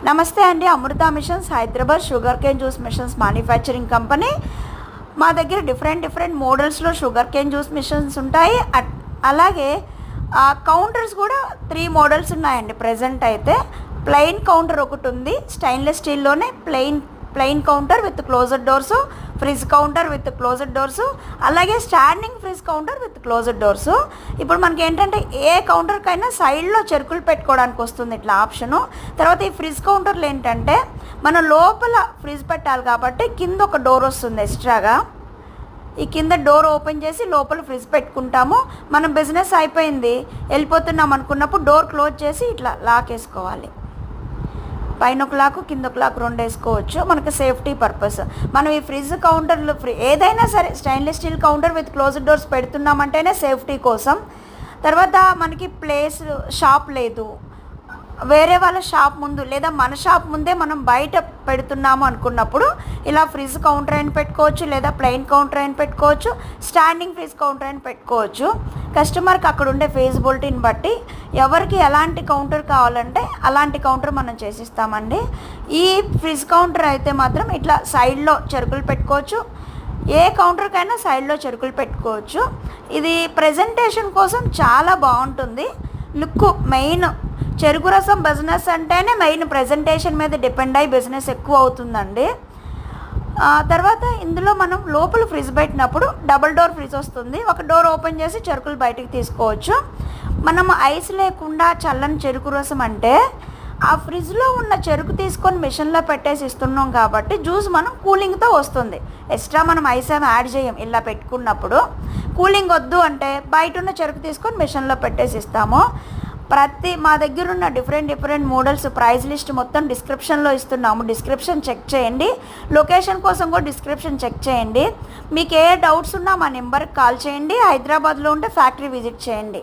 నమస్తే అండి. Amrutha machines Hyderabad sugarcane juice machines manufacturing company. మా దగ్గర డిఫరెంట్ మోడల్స్లో షుగర్ కేన్ జ్యూస్ మిషన్స్ ఉంటాయి. అలాగే కౌంటర్స్ కూడా 3 మోడల్స్ ఉన్నాయండి. ప్రజెంట్ అయితే ప్లెయిన్ కౌంటర్ ఒకటి ఉంది, స్టెయిన్లెస్ స్టీల్లోనే plain counter with closed doors, fridge counter with closed doors, అలాగే standing fridge counter with closed doors. ఇప్పుడు మనకి ఏంటంటే ఏ కౌంటర్కైనా సైడ్లో చెరుకులు పెట్టుకోవడానికి వస్తుంది ఇట్లా ఆప్షను. తర్వాత ఈ ఫ్రిజ్ కౌంటర్లు ఏంటంటే మనం లోపల ఫ్రిజ్ పెట్టాలి కాబట్టి కింద ఒక డోర్ వస్తుంది ఎక్స్ట్రాగా. ఈ కింద డోర్ ఓపెన్ చేసి లోపల ఫ్రిజ్ పెట్టుకుంటాము. మనం బిజినెస్ అయిపోయింది వెళ్ళిపోతున్నాం అనుకున్నప్పుడు డోర్ క్లోజ్ చేసి ఇట్లా లాక్ వేసుకోవాలి. పైన ఒక లాకు కింద ఒక లాకు 2 వేసుకోవచ్చు, మనకు సేఫ్టీ పర్పస్. మనం ఈ ఫ్రిడ్జ్ కౌంటర్లు ఏదైనా సరే stainless steel counter with closed doors పెడుతున్నామంటేనే సేఫ్టీ కోసం. తర్వాత మనకి షాప్ లేదు, వేరే వాళ్ళ షాప్ ముందు లేదా మన షాప్ ముందే మనం బయట పెడుతున్నాము అనుకున్నప్పుడు ఇలా ఫ్రిడ్జ్ కౌంటర్ అయిన పెట్టుకోవచ్చు, లేదా ప్లెయిన్ కౌంటర్ అయిన పెట్టుకోవచ్చు, స్టాండింగ్ ఫ్రిడ్జ్ కౌంటర్ అయిన పెట్టుకోవచ్చు. కస్టమర్కి అక్కడ ఉండే ఫీజిబిలిటీని బట్టి ఎవరికి ఎలాంటి కౌంటర్ కావాలంటే అలాంటి కౌంటర్ మనం చేసిస్తామండి. ఈ ఫ్రిడ్జ్ కౌంటర్ అయితే మాత్రం ఇట్లా సైడ్లో చెరుకులు పెట్టుకోవచ్చు, ఏ కౌంటర్కైనా సైడ్లో చెరుకులు పెట్టుకోవచ్చు. ఇది ప్రజెంటేషన్ కోసం చాలా బాగుంటుంది. లుక్ మెయిన్ చెరుకు రసం బిజినెస్ అంటేనే మెయిన్ ప్రజెంటేషన్ మీద డిపెండ్ అయ్యి బిజినెస్ ఎక్కువ అవుతుందండి. తర్వాత ఇందులో మనం లోపల ఫ్రిడ్జ్ పెట్టినప్పుడు డబుల్ డోర్ ఫ్రిడ్జ్ వస్తుంది. ఒక డోర్ ఓపెన్ చేసి చెరుకులు బయటికి తీసుకోవచ్చు. మనం ఐస్ లేకుండా చల్లని చెరుకు రసం అంటే ఆ ఫ్రిడ్జ్లో ఉన్న చెరుకు తీసుకొని మిషన్లో పెట్టేసి ఇస్తున్నాం కాబట్టి జ్యూస్ మనం కూలింగ్తో వస్తుంది. ఎక్స్ట్రా మనం ఐస్ ఏమి యాడ్ చేయం. ఇలా పెట్టుకున్నప్పుడు కూలింగ్ వద్దు అంటే బయట ఉన్న చెరుకు తీసుకొని మిషన్లో పెట్టేసి ఇస్తాము. మా దగ్గర ఉన్న డిఫరెంట్ మోడల్స్ ప్రైస్ లిస్ట్ మొత్తం డిస్క్రిప్షన్లో ఇస్తున్నాము. డిస్క్రిప్షన్ చెక్ చేయండి. లొకేషన్ కోసం కూడా డిస్క్రిప్షన్ చెక్ చేయండి. మీకు ఏ డౌట్స్ ఉన్నా మా నెంబర్కి కాల్ చేయండి. హైదరాబాద్లో ఉంటే ఫ్యాక్టరీ విజిట్ చేయండి.